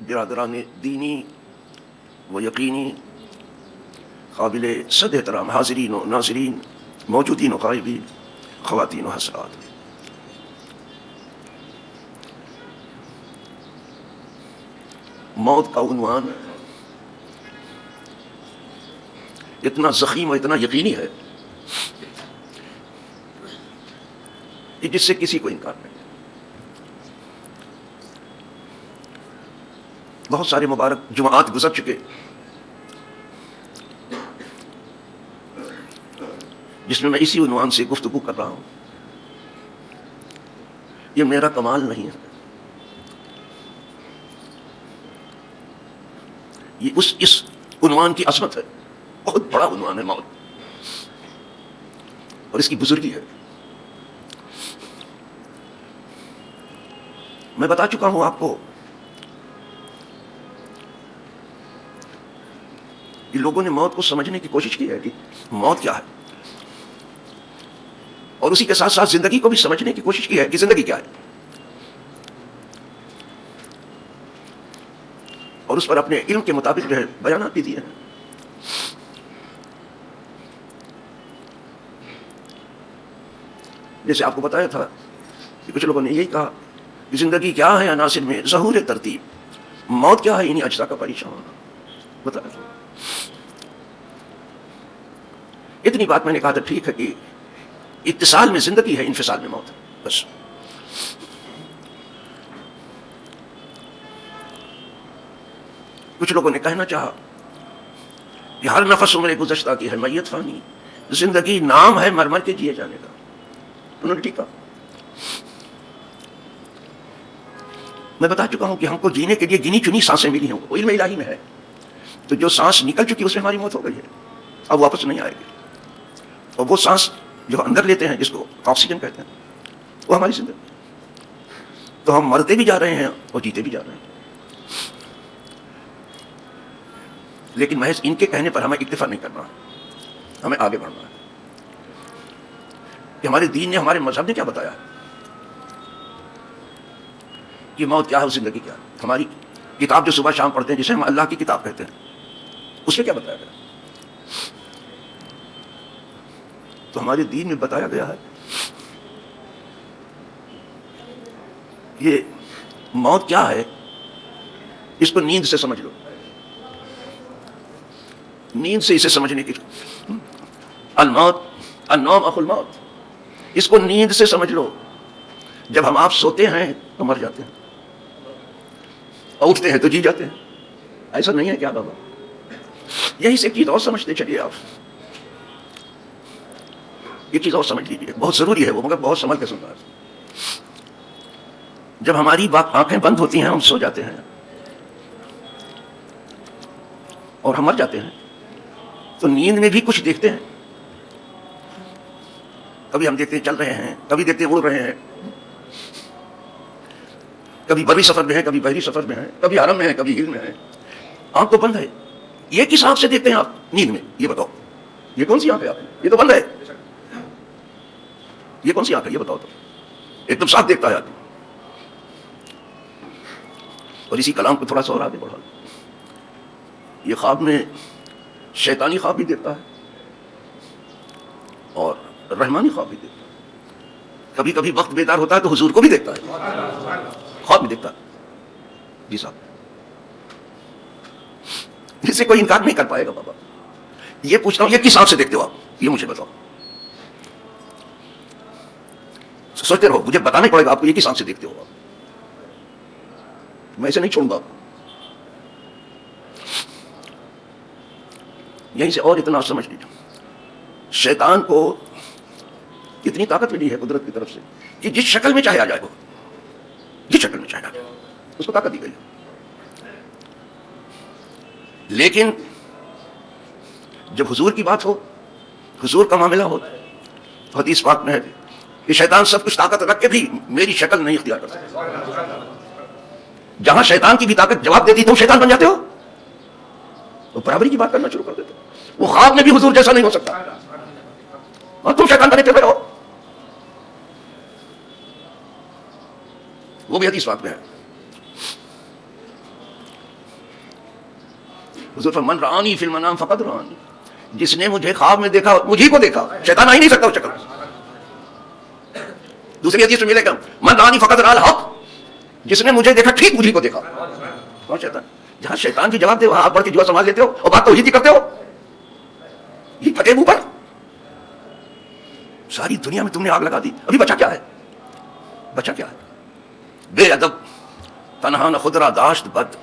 برادران دینی و یقینی، قابل صد احترام حاضرین و ناظرین، موجودین و غائبین، خواتین و حضرات، موت کا عنوان اتنا ضخیم اور اتنا یقینی ہے کہ جس سے کسی کو انکار نہیں۔ بہت سارے مبارک جمعات گزر چکے جس میں اسی عنوان سے گفتگو کر رہا ہوں۔ یہ میرا کمال نہیں ہے، یہ اس عنوان کی عظمت ہے۔ بہت بڑا عنوان ہے موت، اور اس کی بزرگی ہے۔ میں بتا چکا ہوں آپ کو کہ لوگوں نے موت کو سمجھنے کی کوشش کی ہے کہ موت کیا ہے، اور اسی کے ساتھ ساتھ زندگی کو بھی سمجھنے کی کوشش کی ہے کہ زندگی کیا ہے، اور اس پر اپنے علم کے مطابق جو ہے بیانات بھی دیے ہیں۔ جیسے آپ کو بتایا تھا کہ کچھ لوگوں نے یہی کہا کہ زندگی کیا ہے عناصر میں ظہور ترتیب، موت کیا ہے انہیں اجزاء کا پریشان ہونا، بتایا تھا۔ اتنی بات میں نے کہا تھا ٹھیک ہے کہ اتصال میں زندگی ہے، انفصال میں موت ہے، بس۔ کچھ لوگوں نے کہنا چاہا کہ ہر نفس عمر گزشتہ کی ہے میت فانی، زندگی نام ہے مر مر کے جیے جانے کا۔ انہوں نے ٹھیک کہا۔ میں بتا چکا ہوں کہ ہم کو جینے کے لیے گنی چنی سانسیں ملی ہیں، وہ علم الہی میں ہے۔ تو جو سانس نکل چکی اس میں ہماری موت ہو گئی ہے، اب واپس نہیں آئے گی۔ اور وہ سانس جو اندر لیتے ہیں جس کو آکسیجن کہتے ہیں، وہ ہماری زندگی۔ تو ہم مرتے بھی جا رہے ہیں اور جیتے بھی جا رہے ہیں، لیکن محض ان کے کہنے پر ہمیں اکتفا نہیں کرنا، ہمیں آگے بڑھنا ہے کہ ہمارے دین نے، ہمارے مذہب نے کیا بتایا ہے کہ موت کیا ہے اور زندگی کیا ہے۔ ہماری کتاب جو صبح شام پڑھتے ہیں، جسے ہم اللہ کی کتاب کہتے ہیں، اس میں کیا بتایا گیا؟ تو ہمارے دین میں بتایا گیا ہے یہ موت کیا ہے، اس کو نیند سے سمجھ لو، نیند سے اسے سمجھنے کی۔ الموت النوم اخو الموت، اس کو نیند سے سمجھ لو۔ جب ہم آپ سوتے ہیں تو مر جاتے ہیں، اور اٹھتے ہیں تو جی جاتے ہیں۔ ایسا نہیں ہے کیا بابا؟ یہی سے ایک چیز اور سمجھتے چلیے آپ، یہ چیز اور سمجھ لیجیے، بہت ضروری ہے وہ، مگر بہت سنبھل کے سننا ہے۔ جب ہماری آنکھیں بند ہوتی ہیں، ہم سو جاتے ہیں اور ہم مر جاتے ہیں، تو نیند میں بھی کچھ دیکھتے ہیں۔ کبھی ہم دیکھتے ہیں چل رہے ہیں، کبھی دیکھتے ہیں اڑ رہے ہیں، کبھی بری سفر میں ہیں، کبھی بحری سفر میں ہیں، کبھی حرم میں ہیں، کبھی ہل میں ہیں۔ آنکھ تو بند ہے، یہ کس آنکھ سے دیکھتے ہیں آپ نیند میں؟ یہ بتاؤ، یہ کون سی آنکھ ہے آپ کی؟ یہ تو بند ہے، یہ کون سی آنکھ ہے یہ بتاؤ تو؟ ایک دم صاف دیکھتا ہے آدمی۔ اور اسی کلام کو تھوڑا سا اور آگے بڑھا، یہ خواب میں شیطانی خواب بھی دیکھتا ہے اور رحمانی خواب بھی دیکھتا ہے۔ کبھی کبھی وقت بیدار ہوتا ہے تو حضور کو بھی دیکھتا ہے، خواب بھی دیکھتا ہے۔ جی صاحب، جس سے کوئی انکار نہیں کر پائے گا بابا۔ یہ پوچھتا ہوں، یہ کس آنکھ سے دیکھتے ہو آپ؟ یہ مجھے بتاؤ۔ سوچتے رہو، مجھے بتانا پڑے گا آپ کو یہ کس آنکھ سے دیکھتے ہو آپ۔ میں اسے نہیں چھوڑوں گا آپ کو۔ یہیں سے اور اتنا سمجھ لیجیے، شیطان کو اتنی طاقت ملی ہے قدرت کی طرف سے کہ جس شکل میں چاہے آ جائے، وہ جس شکل میں چاہے آ جائے اس کو طاقت دی گئی ہے۔ لیکن جب حضور کی بات ہو، حضور کا معاملہ ہو، تو حدیث پاک میں ہے کہ شیطان سب کچھ طاقت رکھ کے بھی میری شکل نہیں اختیار کر سکتا۔ جہاں شیطان کی بھی طاقت جواب دیتی تم شیطان بن جاتے ہو، تو برابری کی بات کرنا شروع کر دیتے ہو۔ وہ خواب میں بھی حضور جیسا نہیں ہو سکتا، اور تم شیطان بنے پھر رہو۔ وہ بھی حدیث پاک میں ہے۔ حضور فرمان رانی فی المنام فقط رانی، جس نے مجھے خواب میں دیکھا مجھی کو دیکھا، شیطان آ ہی نہیں سکتا اس شکل میں۔ دوسری حدیث میں ملے گا من رانی فقط رال حق، جس نے مجھے دیکھا ٹھیک مجھی کو دیکھا۔ کون شیطان؟ جہاں شیطان کی جواب دے وہاں آپ بڑھ کے جو سنبھال لیتے ہو اور بات تو ہی کرتے ہو، یہ پھٹے منہ پر ساری دنیا میں تم نے آگ لگا دی، ابھی بچا کیا ہے؟ بچا کیا ہے؟ بے ادب تنہا نہ خود را داشت بد،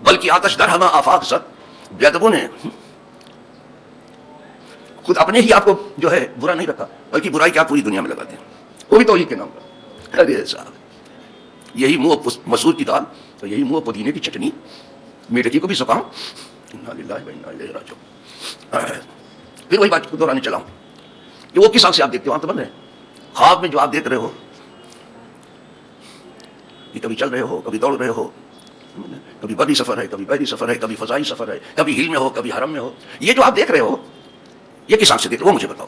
بلکہ آتش در ہما آفاق زد۔ بے ادبوں نے خود اپنے ہی آپ کو جو ہے برا نہیں رکھا، بلکہ برائی کیا پوری دنیا میں لگا دیں، وہ بھی توحید کے نام پر۔ ارے صاحب یہی منہ مسور کی دال تو یہی منہ پودینے کی چٹنی، میٹھی کو بھی زکام، انا للہ و انا الیہ راجعون۔ پھر وہی بات کو دہرانے چلا ہوں کہ وہ کس آنکھ سے آپ دیکھتے ہو؟ آپ تو بن رہے خواب میں جو آپ دیکھ رہے ہو، کہ کبھی چل رہے ہو، کبھی دوڑ رہے ہو، کبھی بری سفر ہے، کبھی بحری سفر ہے، کبھی فضائی سفر ہے، کبھی ہل میں ہو، کبھی حرم میں ہو، یہ جو آپ دیکھ رہے ہو یہ کس آنکھ سے دیکھ رہے ہو؟ وہ مجھے بتاؤ،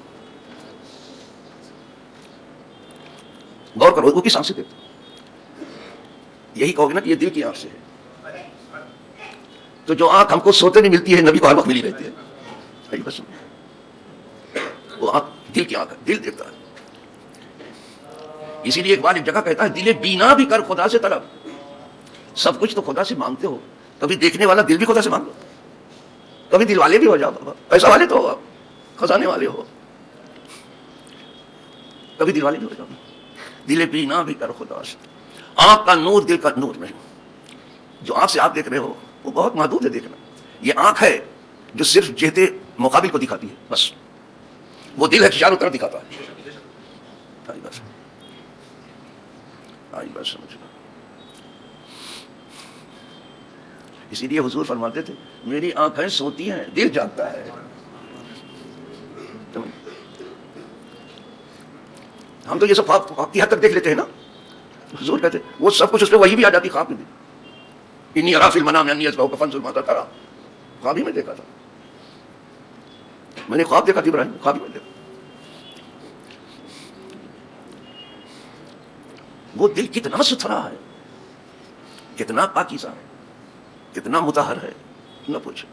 غور کرو وہ کس آنکھ سے دیکھتے ہو؟ یہی کہو گے نا کہ یہ دل کی آنکھ سے ہے، تو جو آنکھ ہم کو سوتے میں ملتی ہے نبی کو ہر وقت ملی رہتی ہے، بس وہ آنکھ دل کی آنکھ ہے، دل دیکھتا ہے۔ اسی لیے ایک بار ایک جگہ کہتا ہے دل بینا بھی کر خدا سے طلب، سب کچھ تو خدا سے مانگتے ہو، کبھی دیکھنے والا دل بھی خدا سے مانگو، کبھی دل والے بھی ہو جاؤ، بابا پیسہ والے تو ہو، خزانے والے ہو، کبھی دل والے بھی ہو جاؤ۔ دل بینا بھی کر خدا سے، آنکھ کا نور دل کا نور نہیں، جو آنکھ سے آپ دیکھ رہے ہو وہ بہت محدود ہے دیکھنا، یہ آنکھ ہے جو صرف جہت مقابل کو دکھاتی ہے، بس وہ دل ہے کہ چاروں طرف دکھاتا ہے۔ آئی بات سمجھنا۔ اسی لیے حضور فرماتے تھے میری آنکھیں سوتی ہیں دل جاگتا ہے۔ ہم تو یہ سب خواب کی حد تک دیکھ لیتے ہیں نا، حضور کہتے وہ سب کچھ اس پہ وہی بھی آ جاتی خواب میں بھی، انی ارا فی المنام انی اذبحک فانظر ماذا تری، خواب ہی میں دیکھا تھا، میں نے خواب دیکھا تھا ابراہیم، خواب ہی میں دیکھا۔ وہ دل کتنا ستھرا ہے، کتنا پاکیزہ ہے، کتنا مطہر ہے، نہ پوچھو۔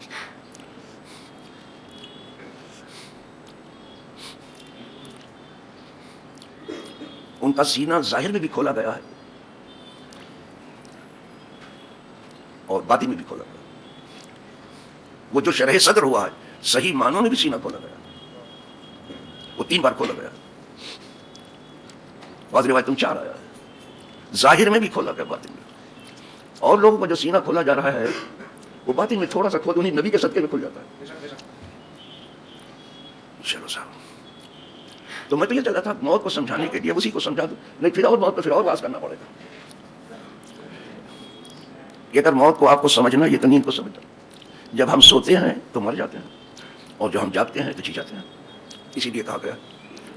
ان کا سینہ ظاہر میں بھی کھولا گیا ہے اور باطن میں بھی کھولا گیا، وہ جو شرح صدر ہوا ہے صحیح معنوں میں بھی سینہ کھولا گیا، وہ 3 بار کھولا گیا، بعض روایتوں میں 4 آیا ہے، ظاہر میں بھی کھولا گیا باطن میں۔ اور لوگوں کا جو سینہ کھولا جا رہا ہے وہ باطن میں تھوڑا سا کھول انہیں نبی کے صدقے میں کھل جاتا ہے۔ چلو صاحب، تو میں تو یہ چاہتا تھا موت کو سمجھانے کے لیے اسی کو سمجھا دوں، نہیں پھر اور موت پہ پھر اور واز کرنا پڑے گا۔ یہ اگر موت کو آپ کو سمجھنا، یہ تو نیند کو سمجھنا، جب ہم سوتے ہیں تو مر جاتے ہیں اور جب ہم جاگتے ہیں تو جی جاتے ہیں، اسی لیے کہا گیا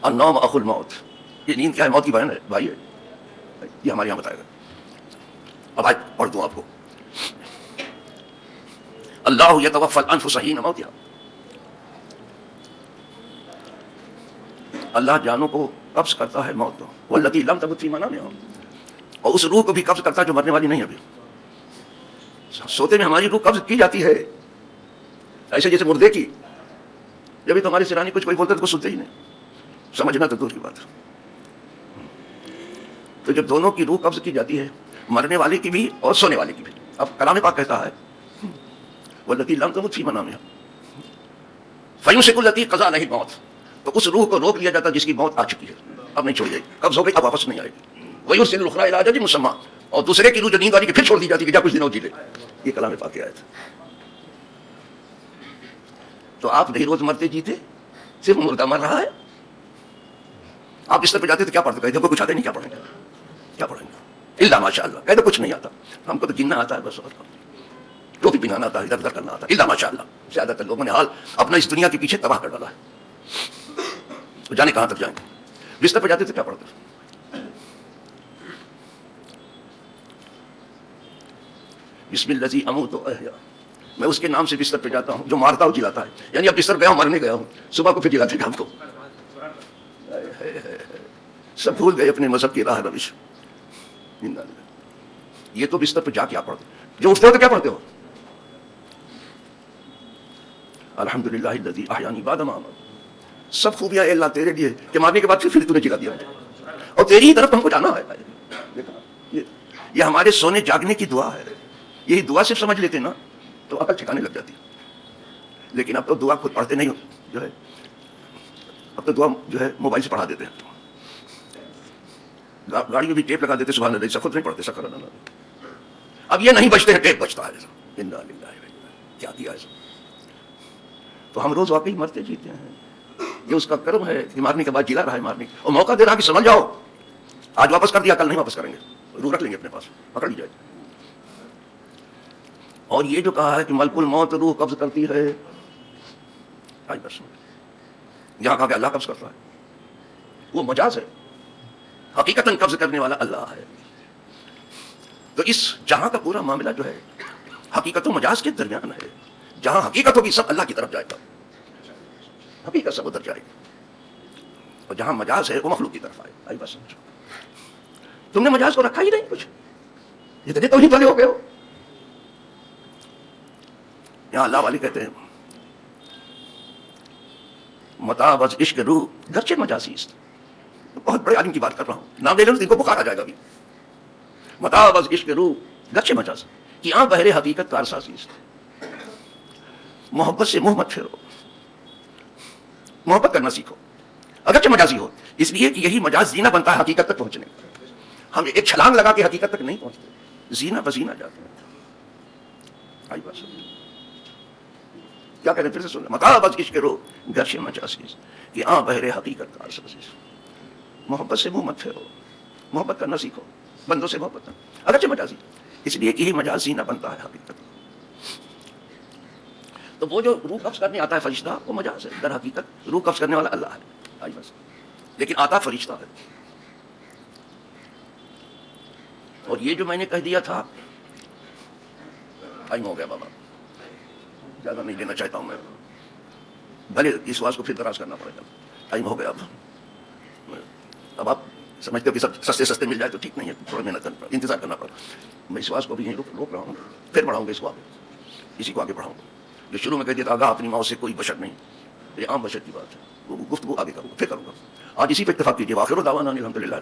النوم اخو الموت، یہ نیند کیا ہے؟ موت کی بہن ہے، بھائی ہے، یہ ہمارے یہاں بتائے گا۔ اب آج پڑھ دوں آپ کو، اللہ یتوفی الانفس حین موتہا، اللہ جانوں کو قبض کرتا ہے موت کو، واللتی لم تمت فی منامہا، اور اس روح کو بھی قبض کرتا ہے جو مرنے والی نہیں ہے ابھی۔ سوتے میں ہماری روح قبض کی جاتی ہے، ایسے جیسے مردے کی، جبھی تو ہمارے سرانی کچھ کوئی بولتا تو کچھ سنتے ہی نہیں، سمجھنا تو دور کی بات۔ تو جب دونوں کی روح قبض کی جاتی ہے، مرنے والے کی بھی اور سونے والے کی بھی، اب کلام پاک کہتا ہے واللتی لم تمت فی منامہا فیمسک التی قضی علیہا الموت، تو اس روح کو روک لیا جاتا جس کی موت آ چکی ہے، اب نہیں چھوڑ جائے گی، قبض ہو گئی اب واپس نہیں آئے گی۔ ویرسل الاخری الی اجل مسمى، اور دوسرے کی روح جو نیند والی کی پھر چھوڑ دی جاتی ہے کہ جا کچھ دن اور جی لے، یہ کلام پاک کی آیت ہے۔ تو آپ نہیں روز مرتے جیتے، صرف مردہ مر رہا ہے۔ آپ بستر پہ جاتے تو کیا پڑھتے؟ کہتے کو کچھ آتا نہیں، کیا پڑھیں گے؟ کیا پڑھیں گے؟ الا ماشاء اللہ، کہتے کچھ نہیں آتا، ہم کو تو گننا آتا ہے بس، اور ٹوپی پہنانا آتا ہے، ادھر ادھر کرنا آتا ہے، الا ماشاء اللہ۔ زیادہ تر لوگوں نے حال اپنا اس دنیا کے پیچھے تباہ کر ڈالا ہے، تو جانے کہاں تک جائیں گے؟ بستر پہ جاتے تو کیا پڑھتے؟ بسم الذی اموت و احیا، میں اس کے نام سے بستر پہ جاتا ہوں جو مارتا ہوں جلاتا ہے، یعنی اب بستر گیا ہوں مرنے گیا ہوں، صبح کو پھر جلاتے ہیں ہم کو۔ سب بھول گئے اپنے مذہب کی راہ روش۔ یہ تو بستر پہ جا کے آپ پڑھتے، جو اٹھتے ہو تو کیا پڑھتے ہو؟ الحمدللہ الذی احیانی بعد ما امات. سب خوبیاں اے اللہ تیرے لیے کہ مارنے کے بعد پھر تو نے جگا دیا مجھے اور تیری ہی طرف ہم کو جانا ہے. یہ ہمارے سونے جاگنے کی دعا ہے. یہی دعا صرف سمجھ لیتے نا تو عقل ٹھکانے لگ جاتی. لیکن اب تو دعا خود پڑھتے نہیں جو ہے, اب تو دعا جو ہے موبائل سے پڑھا دیتے ہیں. گاڑی میں بھی ٹیپ لگا دیتے سبحان اللہ, خود نہیں پڑھتے سکر اللہ. اب یہ نہیں بچتے ہیں, ٹیپ بچتا ہے. کیا کیا ہے. تو ہم روز واقعی مرتے جیتے ہیں. یہ اس کا کرم ہے کہ مارنے کے بعد جلا رہا ہے مارنے, اور موقع دے رہا کہ سمجھ جاؤ آج واپس کر دیا کل نہیں واپس کریں گے, روح رکھ لیں گے اپنے پاس, پکڑ لی جائے. اور یہ جو کہا ہے کہ ملک الموت روح قبض کرتی ہے, آج بس یہاں کہا کہ اللہ قبض کرتا ہے, وہ مجاز ہے. حقیقتاً قبض کرنے والا اللہ ہے. تو اس جہاں کا پورا معاملہ جو ہے حقیقت و مجاز کے درمیان ہے. جہاں حقیقت ہوگی سب اللہ کی طرف جائے گا, حقیقت سب ادھر جائے گی, اور جہاں مجاز ہے وہ مخلوق کی طرف آئے. آئی بات سمجھو, تم نے مجاز کو رکھا ہی نہیں کچھ, اتنے توحید والے ہو گئے ہو. یہاں اللہ والے کہتے ہیں متاع از عشق روح گرچہ مجازی است. بہت بڑے عالم کی بات کر رہا ہوں, نام لے لوں تو ان کو بخار آ جائے گا. ابھی متاع از عشق روح گرچہ مجازی کہ آن بہر حقیقت کارسازی است. محبت سے منہ مت پھیرو, محبت کرنا سیکھو اگرچہ مجازی ہو, اس لیے کہ یہی مجاز زینہ بنتا ہے حقیقت تک پہنچنے کا. ہم ایک چھلانگ لگا کے حقیقت تک نہیں پہنچتے, زینہ بزینہ جاتے ہیں. آئی بات سمجھ کیا کہتے ہیں, پھر سے سن. متاع از عشق روح گرچہ مجازی کہ آن بہر حقیقت کارسازی. محبت سے منہ مت پھیرو, محبت کرنا سیکھو, بندوں سے محبت کرنا اگرچہ مجازی, اس لیے کہ یہی مجاز زینہ بنتا ہے حقیقت. تو وہ جو روح قبض کرنے آتا ہے فرشتہ وہ مجاز ہے, در حقیقت روح قبض کرنے والا اللہ ہے. آئی بس, لیکن آتا فرشتہ ہے. اور یہ جو میں نے کہہ دیا تھا, ٹائم ہو گیا بابا, زیادہ نہیں لینا چاہتا ہوں میں, بھلے اس بات کو پھر دراز کرنا پڑے گا. ٹائم ہو گیا. اب آپ سمجھتے ہو کہ سب سستے سستے مل جائے تو ٹھیک نہیں ہے, تھوڑا محنت کرنا پڑا, انتظار کرنا پڑا. میں اس بات کو بھی یہیں روک رہا ہوں, پھر پڑھاؤں گا اس کو آگے, اسی کو آگے پڑھاؤں گا. جو شروع میں کہہ دیا تھا آگاہ اپنی ماں سے کوئی بشر نہیں, یہ عام بشر کی بات ہے, وہ گفتگو آگے کروں گا, پھر کروں گا. آج اسی پہ اتفاق کیجیے. آخر دعوانا الحمدللہ.